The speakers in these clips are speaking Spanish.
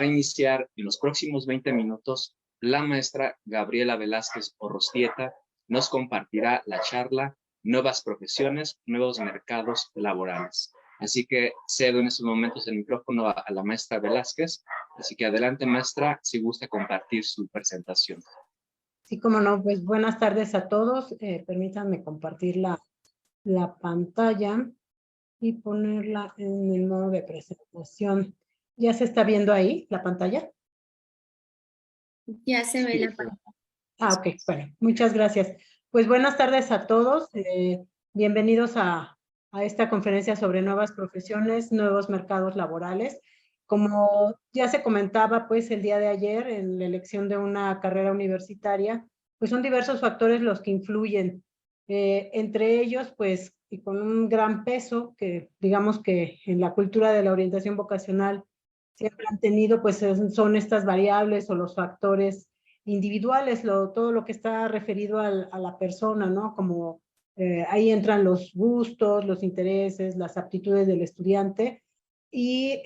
iniciar en los próximos 20 minutos. La maestra Gabriela Velázquez Orrostieta nos compartirá la charla Nuevas profesiones, nuevos mercados laborales. Así que cedo en estos momentos el micrófono a la maestra Velázquez. Así que adelante, maestra, si gusta compartir su presentación. Sí, cómo no, pues buenas tardes a todos. Permítanme compartir la pantalla y ponerla en el modo de presentación. ¿Ya se está viendo ahí la pantalla? Ya se ve la pantalla. Ok, bueno, muchas gracias. Pues buenas tardes a todos. Bienvenidos a esta conferencia sobre nuevas profesiones, nuevos mercados laborales. Como ya se comentaba, pues el día de ayer en la elección de una carrera universitaria, pues son diversos factores los que influyen. Entre ellos, pues, y con un gran peso que digamos que en la cultura de la orientación vocacional siempre han tenido, pues son estas variables o los factores individuales, todo lo que está referido a la persona, ¿no? Como ahí entran los gustos, los intereses, las aptitudes del estudiante y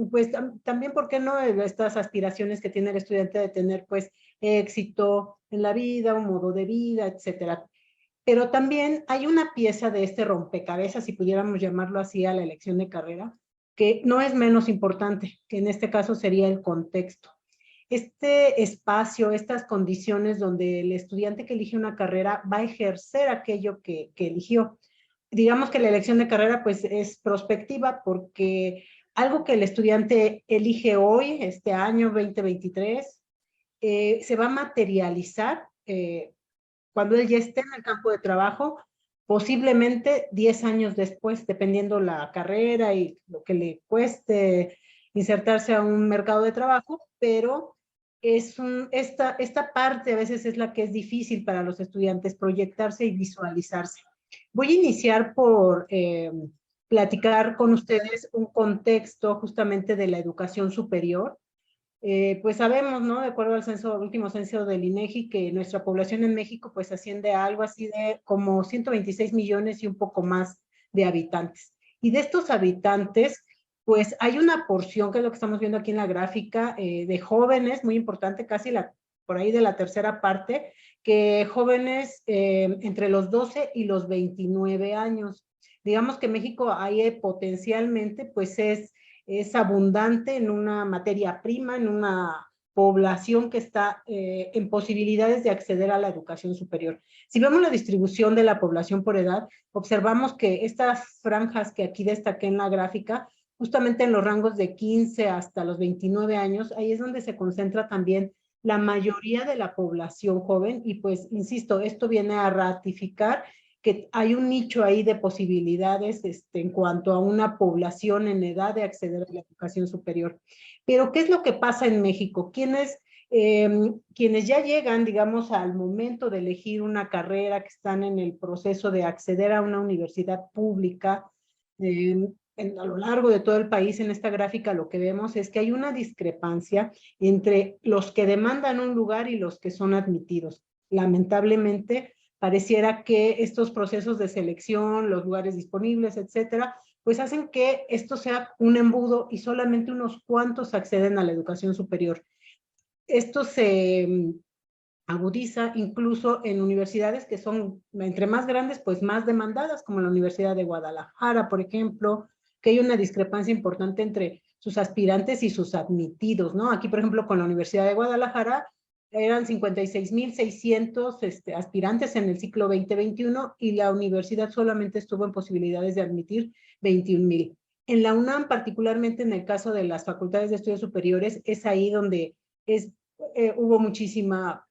pues también, ¿por qué no? Estas aspiraciones que tiene el estudiante de tener pues éxito en la vida, un modo de vida, etcétera. Pero también hay una pieza de este rompecabezas, si pudiéramos llamarlo así, a la elección de carrera, que no es menos importante, que en este caso sería el contexto. Este espacio, estas condiciones donde el estudiante que elige una carrera va a ejercer aquello que eligió. Digamos que la elección de carrera pues es prospectiva porque algo que el estudiante elige hoy, este año 2023, se va a materializar cuando él ya esté en el campo de trabajo, posiblemente 10 años después, dependiendo la carrera y lo que le cueste insertarse a un mercado de trabajo, pero esta parte a veces es la que es difícil para los estudiantes, proyectarse y visualizarse. Voy a iniciar por platicar con ustedes un contexto justamente de la educación superior. Pues sabemos, ¿no? De acuerdo al último censo del INEGI, que nuestra población en México pues asciende a algo así de como 126 millones y un poco más de habitantes. Y de estos habitantes, pues hay una porción, que es lo que estamos viendo aquí en la gráfica, de jóvenes, muy importante, casi por ahí de la tercera parte, que jóvenes entre los 12 y los 29 años. Digamos que México ahí potencialmente pues es abundante en una materia prima, en una población que está en posibilidades de acceder a la educación superior. Si vemos la distribución de la población por edad, observamos que estas franjas que aquí destaqué en la gráfica, justamente en los rangos de 15 hasta los 29 años, ahí es donde se concentra también la mayoría de la población joven y pues, insisto, esto viene a ratificar que hay un nicho ahí de posibilidades en cuanto a una población en edad de acceder a la educación superior. Pero, ¿qué es lo que pasa en México? Quienes ya llegan, digamos, al momento de elegir una carrera, que están en el proceso de acceder a una universidad pública, a lo largo de todo el país, en esta gráfica lo que vemos es que hay una discrepancia entre los que demandan un lugar y los que son admitidos. Lamentablemente, pareciera que estos procesos de selección, los lugares disponibles, etcétera, pues hacen que esto sea un embudo y solamente unos cuantos acceden a la educación superior. Esto se agudiza incluso en universidades que son entre más grandes, pues más demandadas, como la Universidad de Guadalajara, por ejemplo, que hay una discrepancia importante entre sus aspirantes y sus admitidos, ¿no? Aquí, por ejemplo, con la Universidad de Guadalajara, eran 56,600 aspirantes en el ciclo 2021 y la universidad solamente estuvo en posibilidades de admitir 21,000. En la UNAM, particularmente en el caso de las facultades de estudios superiores, es ahí donde hubo muchísima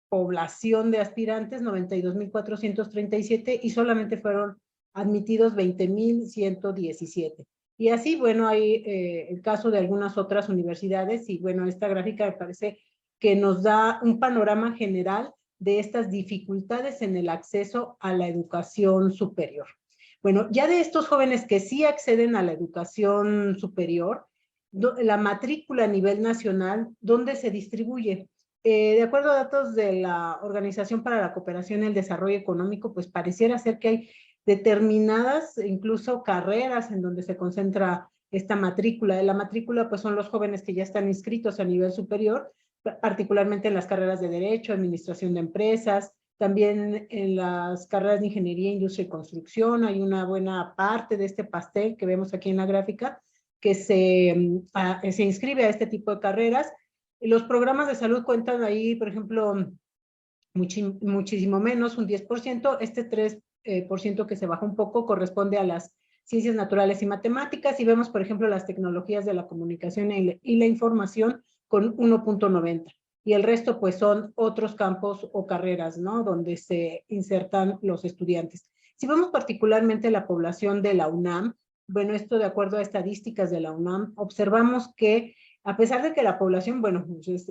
población de aspirantes, 92,437, y solamente fueron admitidos 20,117. Y así, bueno, hay el caso de algunas otras universidades, y bueno, esta gráfica me parece que nos da un panorama general de estas dificultades en el acceso a la educación superior. Bueno, ya de estos jóvenes que sí acceden a la educación superior, la matrícula a nivel nacional, ¿dónde se distribuye? De acuerdo a datos de la Organización para la Cooperación y el Desarrollo Económico, pues pareciera ser que hay determinadas, incluso carreras en donde se concentra esta matrícula. La matrícula pues son los jóvenes que ya están inscritos a nivel superior, particularmente en las carreras de Derecho, Administración de Empresas, también en las carreras de Ingeniería, Industria y Construcción. Hay una buena parte de este pastel que vemos aquí en la gráfica que se inscribe a este tipo de carreras. Los programas de salud cuentan ahí, por ejemplo, muchísimo menos, un 10%. Este 3% que se baja un poco corresponde a las ciencias naturales y matemáticas, y vemos, por ejemplo, las tecnologías de la comunicación y la información con 1.90. Y el resto, pues, son otros campos o carreras, ¿no?, donde se insertan los estudiantes. Si vemos particularmente la población de la UNAM, bueno, esto de acuerdo a estadísticas de la UNAM, observamos que a pesar de que la población, bueno,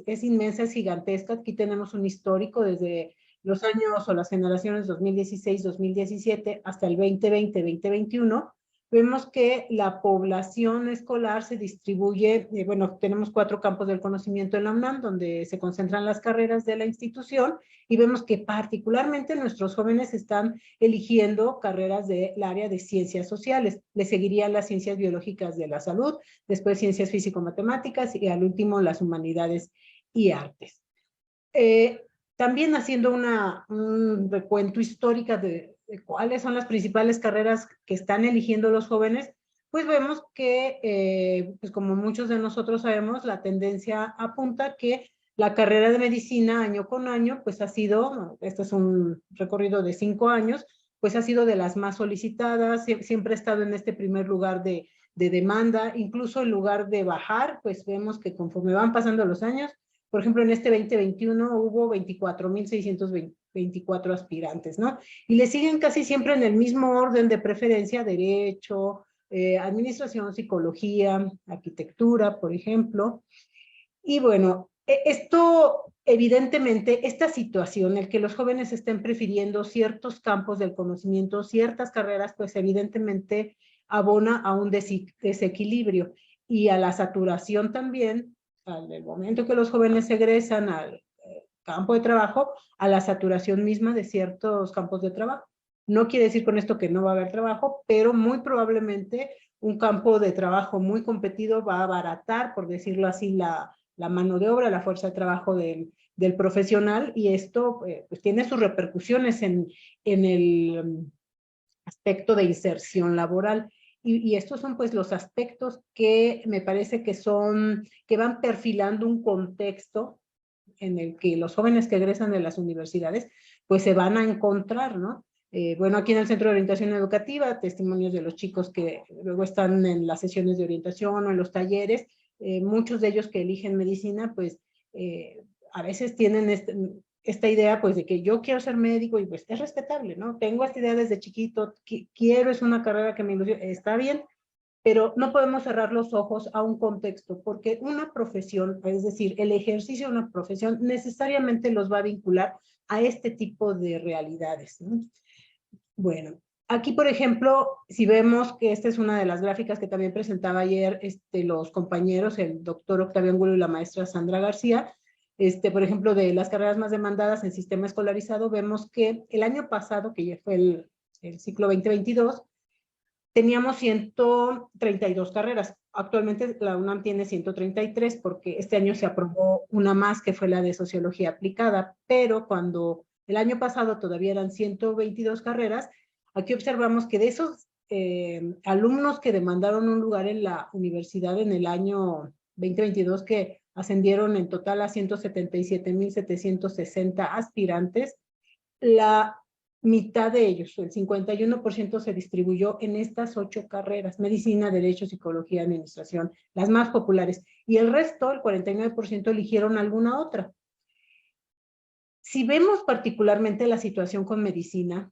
es inmensa, es gigantesca, aquí tenemos un histórico desde los años o las generaciones 2016-2017 hasta el 2020-2021, vemos que la población escolar se distribuye, bueno, tenemos 4 campos del conocimiento en la UNAM, donde se concentran las carreras de la institución, y vemos que particularmente nuestros jóvenes están eligiendo carreras del área de ciencias sociales. Le seguirían las ciencias biológicas de la salud, después ciencias físico-matemáticas y al último las humanidades y artes. También haciendo un recuento histórico de cuáles son las principales carreras que están eligiendo los jóvenes, pues vemos que, pues como muchos de nosotros sabemos, la tendencia apunta que la carrera de medicina año con año, pues ha sido, este es un recorrido de 5 años, pues ha sido de las más solicitadas, siempre ha estado en este primer lugar de demanda, incluso en lugar de bajar, pues vemos que conforme van pasando los años, por ejemplo, en este 2021 hubo 24,624 aspirantes, ¿no? Y le siguen casi siempre en el mismo orden de preferencia: Derecho, Administración, Psicología, Arquitectura, por ejemplo. Y bueno, esto, evidentemente, esta situación, el que los jóvenes estén prefiriendo ciertos campos del conocimiento, ciertas carreras, pues evidentemente abona a un desequilibrio y a la saturación también, al momento que los jóvenes egresan al campo de trabajo, a la saturación misma de ciertos campos de trabajo. No quiere decir con esto que no va a haber trabajo, pero muy probablemente un campo de trabajo muy competido va a abaratar, por decirlo así, la mano de obra, la fuerza de trabajo del profesional, y esto pues tiene sus repercusiones en el aspecto de inserción laboral. Y estos son pues los aspectos que me parece que van perfilando un contexto en el que los jóvenes que egresan de las universidades pues se van a encontrar, ¿no? Bueno, aquí en el Centro de Orientación Educativa, testimonios de los chicos que luego están en las sesiones de orientación o en los talleres, muchos de ellos que eligen medicina, pues a veces tienen esta idea pues de que yo quiero ser médico, y pues es respetable, ¿no? Tengo esta idea desde chiquito, quiero, es una carrera que me ilusiona, está bien, pero no podemos cerrar los ojos a un contexto, porque una profesión, es decir, el ejercicio de una profesión necesariamente los va a vincular a este tipo de realidades, ¿no? Bueno, aquí, por ejemplo, si vemos que esta es una de las gráficas que también presentaba ayer los compañeros, el doctor Octavio Angulo y la maestra Sandra García, por ejemplo, de las carreras más demandadas en sistema escolarizado, vemos que el año pasado, que ya fue el ciclo 2022, teníamos 132 carreras. Actualmente la UNAM tiene 133 porque este año se aprobó una más, que fue la de Sociología Aplicada, pero cuando el año pasado todavía eran 122 carreras, aquí observamos que de esos alumnos que demandaron un lugar en la universidad en el año 2022, que ascendieron en total a 177,760 aspirantes, la mitad de ellos, el 51%, se distribuyó en estas 8 carreras: medicina, derecho, psicología, administración, las más populares, y el resto, el 49%, eligieron alguna otra. Si vemos particularmente la situación con medicina,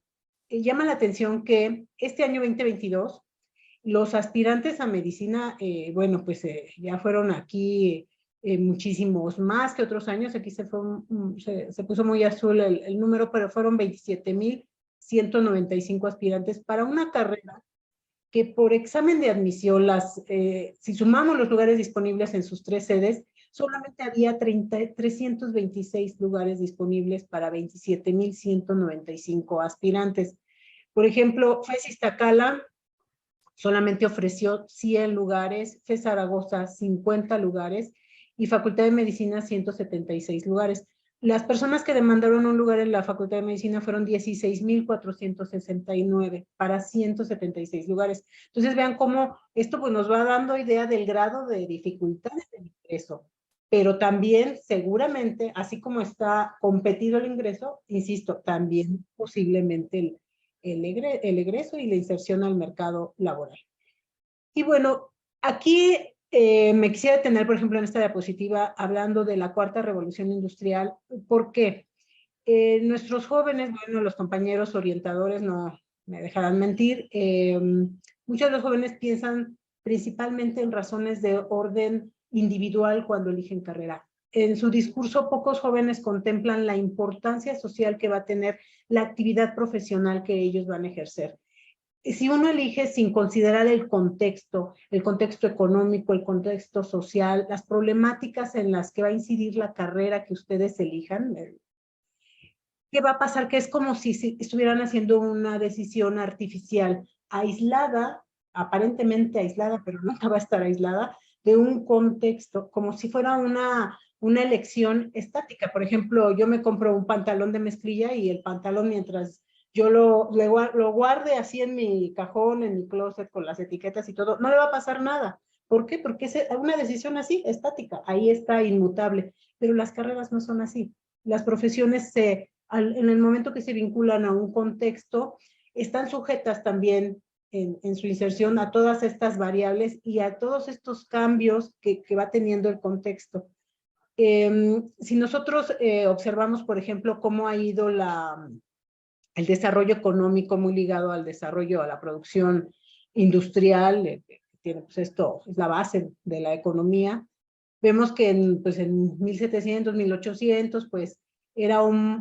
llama la atención que este año 2022, los aspirantes a medicina, bueno, pues ya fueron aquí muchísimos más que otros años. Aquí se puso muy azul el número, pero fueron 27,195 aspirantes para una carrera que por examen de admisión, si sumamos los lugares disponibles en sus 3 sedes, solamente había 326 lugares disponibles para 27,195 aspirantes. Por ejemplo, FES Iztacala solamente ofreció 100 lugares, FE Zaragoza 50 lugares y Facultad de Medicina 176 lugares. Las personas que demandaron un lugar en la Facultad de Medicina fueron 16,469 para 176 lugares. Entonces vean cómo esto pues, nos va dando idea del grado de dificultad del ingreso, pero también seguramente, así como está competido el ingreso, insisto, también posiblemente el egreso y la inserción al mercado laboral. Y bueno, aquí me quisiera detener, por ejemplo, en esta diapositiva, hablando de la cuarta revolución industrial. ¿Por qué? Nuestros jóvenes, bueno, los compañeros orientadores no me dejarán mentir, muchos de los jóvenes piensan principalmente en razones de orden individual cuando eligen carrera. En su discurso, pocos jóvenes contemplan la importancia social que va a tener la actividad profesional que ellos van a ejercer. Si uno elige sin considerar el contexto económico, el contexto social, las problemáticas en las que va a incidir la carrera que ustedes elijan, ¿qué va a pasar? Que es como si estuvieran haciendo una decisión artificial, aislada, aparentemente aislada, pero nunca va a estar aislada, de un contexto, como si fuera una elección estática. Por ejemplo, yo me compro un pantalón de mezclilla y el pantalón, mientras yo lo guarde así en mi cajón, en mi closet, con las etiquetas y todo, no le va a pasar nada. ¿Por qué? Porque es una decisión así, estática, ahí está, inmutable. Pero las carreras no son así. Las profesiones en el momento que se vinculan a un contexto, están sujetas también en su inserción a todas estas variables y a todos estos cambios que va teniendo el contexto. Si nosotros observamos, por ejemplo, cómo ha ido el desarrollo económico muy ligado al desarrollo, a la producción industrial, tiene, pues esto es la base de la economía, vemos que en 1700, 1800, pues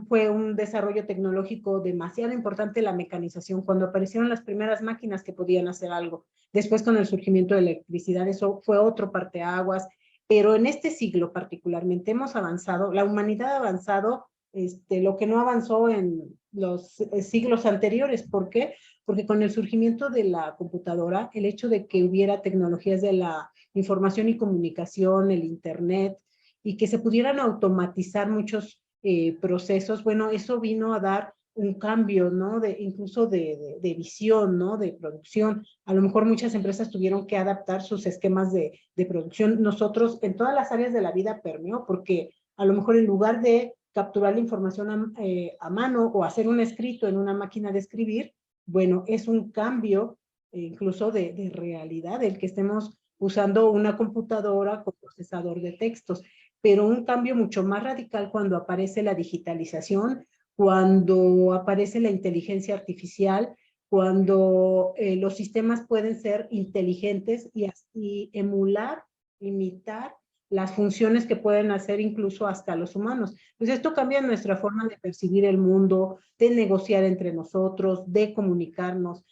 fue un desarrollo tecnológico demasiado importante la mecanización, cuando aparecieron las primeras máquinas que podían hacer algo. Después con el surgimiento de la electricidad, eso fue otro parteaguas, pero en este siglo particularmente hemos avanzado, la humanidad ha avanzado lo que no avanzó en los siglos anteriores. ¿Por qué? Porque con el surgimiento de la computadora, el hecho de que hubiera tecnologías de la información y comunicación, el internet, y que se pudieran automatizar muchos procesos, bueno, eso vino a dar un cambio, ¿no? Incluso de visión, ¿no? De producción. A lo mejor muchas empresas tuvieron que adaptar sus esquemas de producción. Nosotros, en todas las áreas de la vida permeó, porque a lo mejor en lugar de capturar la información a mano o hacer un escrito en una máquina de escribir, bueno, es un cambio incluso de realidad el que estemos usando una computadora con procesador de textos, pero un cambio mucho más radical cuando aparece la digitalización, cuando aparece la inteligencia artificial, cuando los sistemas pueden ser inteligentes y así emular, imitar las funciones que pueden hacer incluso hasta los humanos. Pues esto cambia nuestra forma de percibir el mundo, de negociar entre nosotros, de comunicarnos.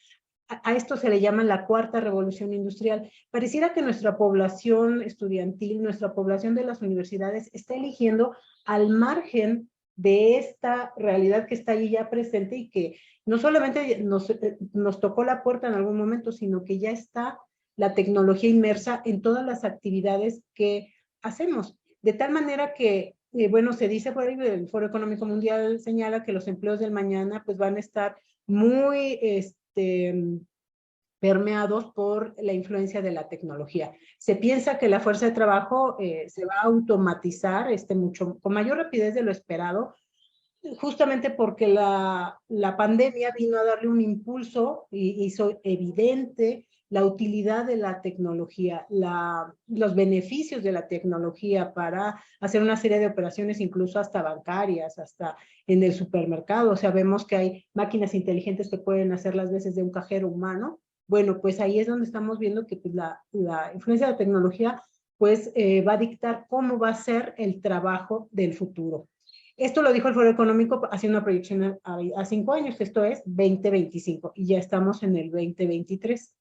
A esto se le llama la cuarta revolución industrial. Pareciera que nuestra población estudiantil, nuestra población de las universidades está eligiendo al margen de esta realidad que está allí ya presente y que no solamente nos tocó la puerta en algún momento, sino que ya está la tecnología inmersa en todas las actividades que hacemos. De tal manera que, bueno, se dice por ahí, el Foro Económico Mundial señala que los empleos del mañana pues van a estar muy permeados por la influencia de la tecnología. Se piensa que la fuerza de trabajo se va a automatizar mucho, con mayor rapidez de lo esperado, justamente porque la pandemia vino a darle un impulso y hizo evidente la utilidad de la tecnología, los beneficios de la tecnología para hacer una serie de operaciones, incluso hasta bancarias, hasta en el supermercado. O sea, vemos que hay máquinas inteligentes que pueden hacer las veces de un cajero humano. Bueno, pues ahí es donde estamos viendo que pues, la influencia de la tecnología pues va a dictar cómo va a ser el trabajo del futuro. Esto lo dijo el Foro Económico haciendo una proyección a 5 años, esto es 2025, y ya estamos en el 2023.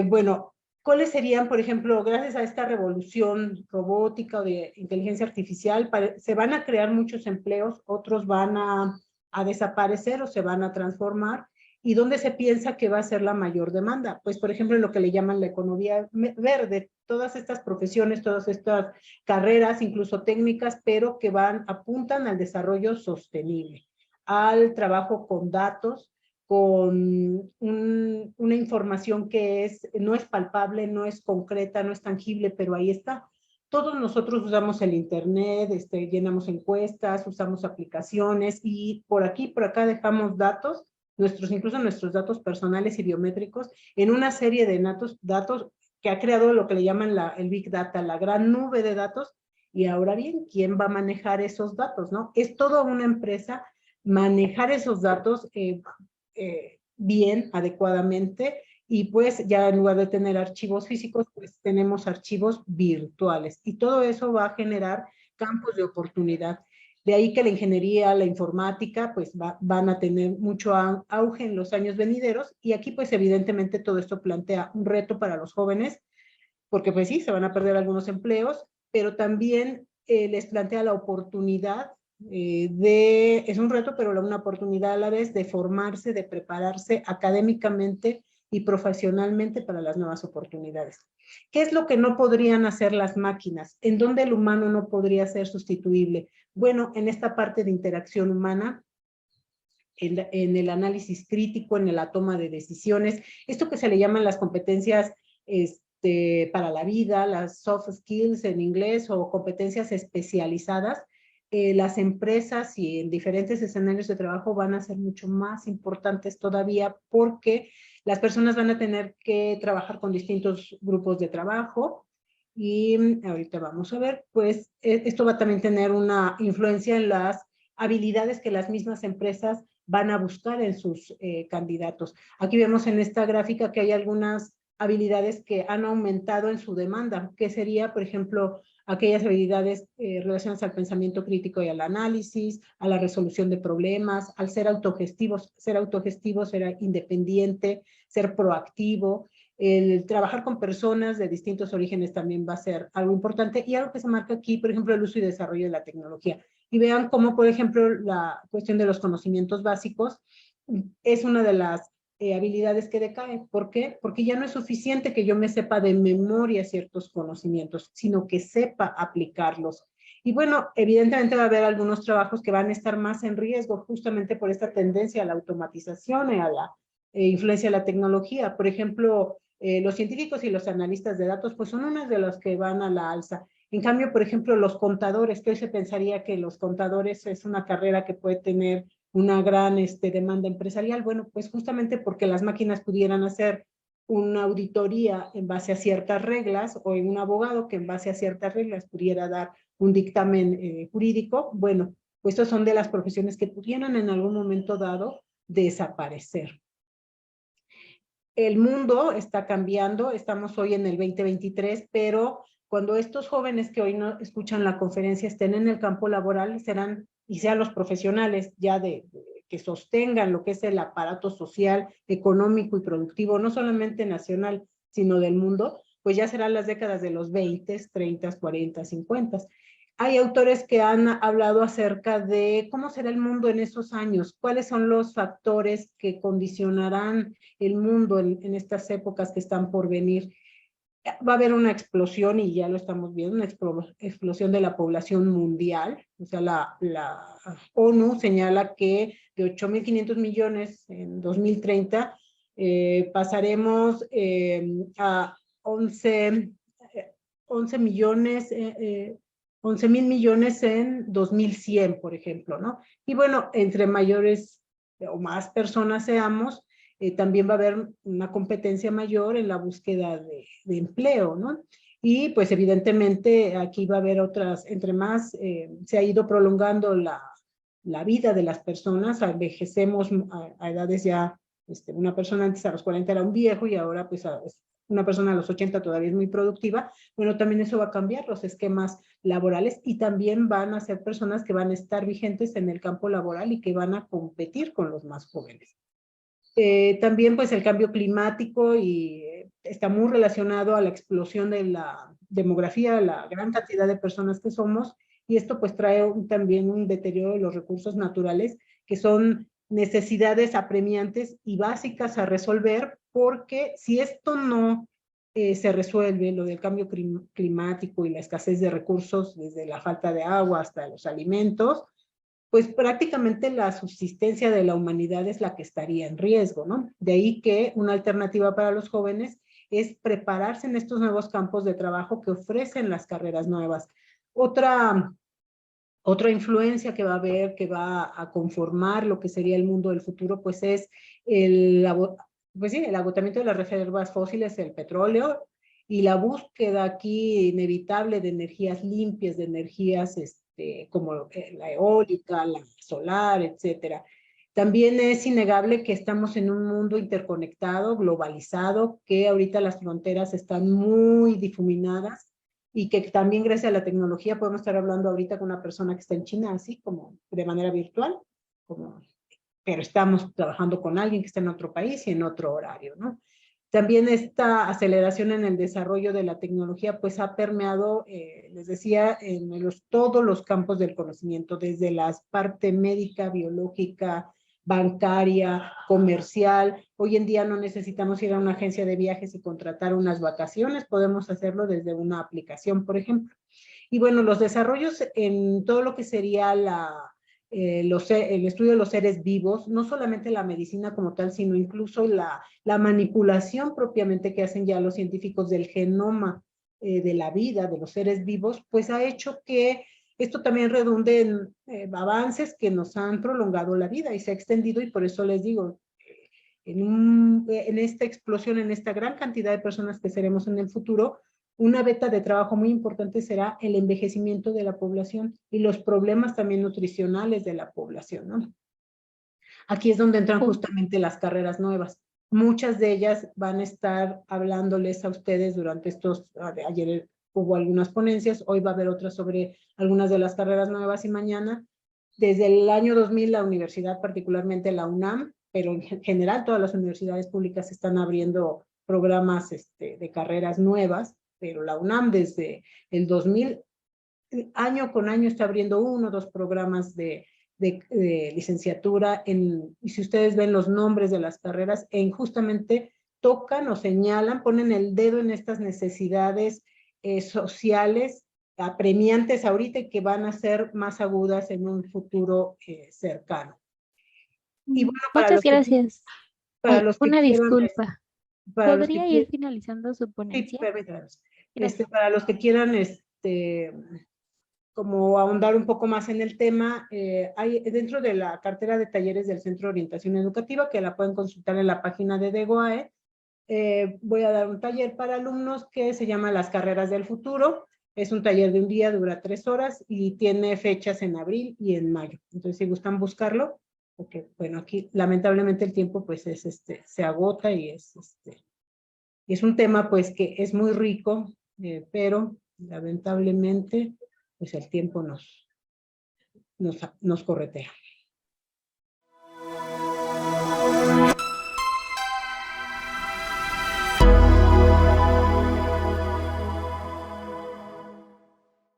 Bueno, ¿cuáles serían, por ejemplo, gracias a esta revolución robótica o de inteligencia artificial, se van a crear muchos empleos, otros van a desaparecer o se van a transformar? ¿Y dónde se piensa que va a ser la mayor demanda? Pues, por ejemplo, en lo que le llaman la economía verde, todas estas profesiones, todas estas carreras, incluso técnicas, pero que apuntan al desarrollo sostenible, al trabajo con datos, con una información que no es palpable, no es concreta, no es tangible, pero ahí está. Todos nosotros usamos el internet, llenamos encuestas, usamos aplicaciones y por aquí, por acá dejamos datos, incluso nuestros datos personales y biométricos, en una serie de datos que ha creado lo que le llaman el Big Data, la gran nube de datos. Y ahora bien, ¿quién va a manejar esos datos, no? Es toda una empresa manejar esos datos bien, adecuadamente, y pues ya en lugar de tener archivos físicos, pues tenemos archivos virtuales. Y todo eso va a generar campos de oportunidad. De ahí que la ingeniería, la informática, pues van a tener mucho auge en los años venideros. Y aquí, pues evidentemente todo esto plantea un reto para los jóvenes, porque pues sí, se van a perder algunos empleos, pero también les plantea la oportunidad es un reto, pero una oportunidad a la vez de formarse, de prepararse académicamente y profesionalmente para las nuevas oportunidades. ¿Qué es lo que no podrían hacer las máquinas? ¿En dónde el humano no podría ser sustituible? Bueno, en esta parte de interacción humana, en el análisis crítico, en la toma de decisiones, esto que se le llaman las competencias para la vida, las soft skills en inglés o competencias especializadas, las empresas y en diferentes escenarios de trabajo van a ser mucho más importantes todavía porque las personas van a tener que trabajar con distintos grupos de trabajo y ahorita vamos a ver, pues esto va a también tener una influencia en las habilidades que las mismas empresas van a buscar en sus candidatos. Aquí vemos en esta gráfica que hay algunas habilidades que han aumentado en su demanda, que sería, por ejemplo, aquellas habilidades relacionadas al pensamiento crítico y al análisis, a la resolución de problemas, al ser autogestivos, ser independiente, ser proactivo, el trabajar con personas de distintos orígenes también va a ser algo importante y algo que se marca aquí, por ejemplo, el uso y desarrollo de la tecnología. Y vean cómo, por ejemplo, la cuestión de los conocimientos básicos es una de las habilidades que decaen. ¿Por qué? Porque ya no es suficiente que yo me sepa de memoria ciertos conocimientos, sino que sepa aplicarlos. Y bueno, evidentemente va a haber algunos trabajos que van a estar más en riesgo justamente por esta tendencia a la automatización y a la influencia de la tecnología. Por ejemplo, los científicos y los analistas de datos pues son unas de las que van a la alza. En cambio, por ejemplo, los contadores, que hoy se pensaría que los contadores es una carrera que puede tener una gran demanda empresarial. Bueno, pues justamente porque las máquinas pudieran hacer una auditoría en base a ciertas reglas o en un abogado que en base a ciertas reglas pudiera dar un dictamen jurídico, bueno, pues estas son de las profesiones que pudieran en algún momento dado desaparecer. El mundo está cambiando, estamos hoy en el 2023, pero cuando estos jóvenes que hoy no escuchan la conferencia estén en el campo laboral, serán y sean los profesionales ya que sostengan lo que es el aparato social, económico y productivo, no solamente nacional, sino del mundo, pues ya serán las décadas de los 20, 30, 40, 50. Hay autores que han hablado acerca de cómo será el mundo en esos años, cuáles son los factores que condicionarán el mundo en estas épocas que están por venir. Va a haber una explosión, y ya lo estamos viendo, una explosión de la población mundial. O sea, la ONU señala que de 8.500 millones en 2030 pasaremos a 11 millones, 11.000 millones en 2100, por ejemplo, ¿no? Y bueno, entre mayores o más personas seamos, también va a haber una competencia mayor en la búsqueda de empleo, ¿no? Y pues evidentemente aquí va a haber otras, entre más se ha ido prolongando la vida de las personas, envejecemos a edades ya, una persona antes a los 40 era un viejo y ahora pues una persona a los 80 todavía es muy productiva. Bueno, también eso va a cambiar los esquemas laborales y también van a ser personas que van a estar vigentes en el campo laboral y que van a competir con los más jóvenes. También pues el cambio climático y está muy relacionado a la explosión de la demografía, la gran cantidad de personas que somos, y esto pues trae también un deterioro de los recursos naturales que son necesidades apremiantes y básicas a resolver, porque si esto no se resuelve, lo del cambio climático y la escasez de recursos, desde la falta de agua hasta los alimentos, pues prácticamente la subsistencia de la humanidad es la que estaría en riesgo, ¿no? De ahí que una alternativa para los jóvenes es prepararse en estos nuevos campos de trabajo que ofrecen las carreras nuevas. Otra influencia que va a haber, que va a conformar lo que sería el mundo del futuro, pues es el agotamiento de las reservas fósiles, el petróleo, y la búsqueda aquí inevitable de energías limpias, de energías como la eólica, la solar, etcétera. También es innegable que estamos en un mundo interconectado, globalizado, que ahorita las fronteras están muy difuminadas, y que también gracias a la tecnología podemos estar hablando ahorita con una persona que está en China, así como de manera virtual, pero estamos trabajando con alguien que está en otro país y en otro horario, ¿no? También esta aceleración en el desarrollo de la tecnología pues ha permeado, les decía, en todos los campos del conocimiento, desde la parte médica, biológica, bancaria, comercial. Hoy en día no necesitamos ir a una agencia de viajes y contratar unas vacaciones, podemos hacerlo desde una aplicación, por ejemplo. Y bueno, los desarrollos en todo lo que sería el estudio de los seres vivos, no solamente la medicina como tal, sino incluso la manipulación propiamente que hacen ya los científicos del genoma de la vida, de los seres vivos, pues ha hecho que esto también redunde en avances que nos han prolongado la vida y se ha extendido, y por eso les digo, en esta explosión, en esta gran cantidad de personas que seremos en el futuro, una beta de trabajo muy importante será el envejecimiento de la población y los problemas también nutricionales de la población, ¿no? Aquí es donde entran justamente las carreras nuevas. Muchas de ellas van a estar hablándoles a ustedes durante ayer hubo algunas ponencias, hoy va a haber otras sobre algunas de las carreras nuevas y mañana. Desde el año 2000 la universidad, particularmente la UNAM, pero en general todas las universidades públicas están abriendo programas de carreras nuevas, pero la UNAM desde el 2000, año con año, está abriendo 1 o 2 programas de licenciatura, y si ustedes ven los nombres de las carreras, justamente tocan o señalan, ponen el dedo en estas necesidades sociales apremiantes ahorita y que van a ser más agudas en un futuro cercano. Y bueno, muchas gracias. Una disculpa. ¿Podría ir finalizando su ponencia? Sí, permítanme. Para los que quieran como ahondar un poco más en el tema, hay dentro de la cartera de talleres del Centro de Orientación Educativa, que la pueden consultar en la página de DEGOAE. Voy a dar un taller para alumnos que se llama Las Carreras del Futuro. Es un taller de un día, dura 3 horas y tiene fechas en abril y en mayo. Entonces, si gustan buscarlo, porque bueno, aquí lamentablemente el tiempo pues se agota y es un tema pues que es muy rico, pero lamentablemente pues el tiempo nos corretea.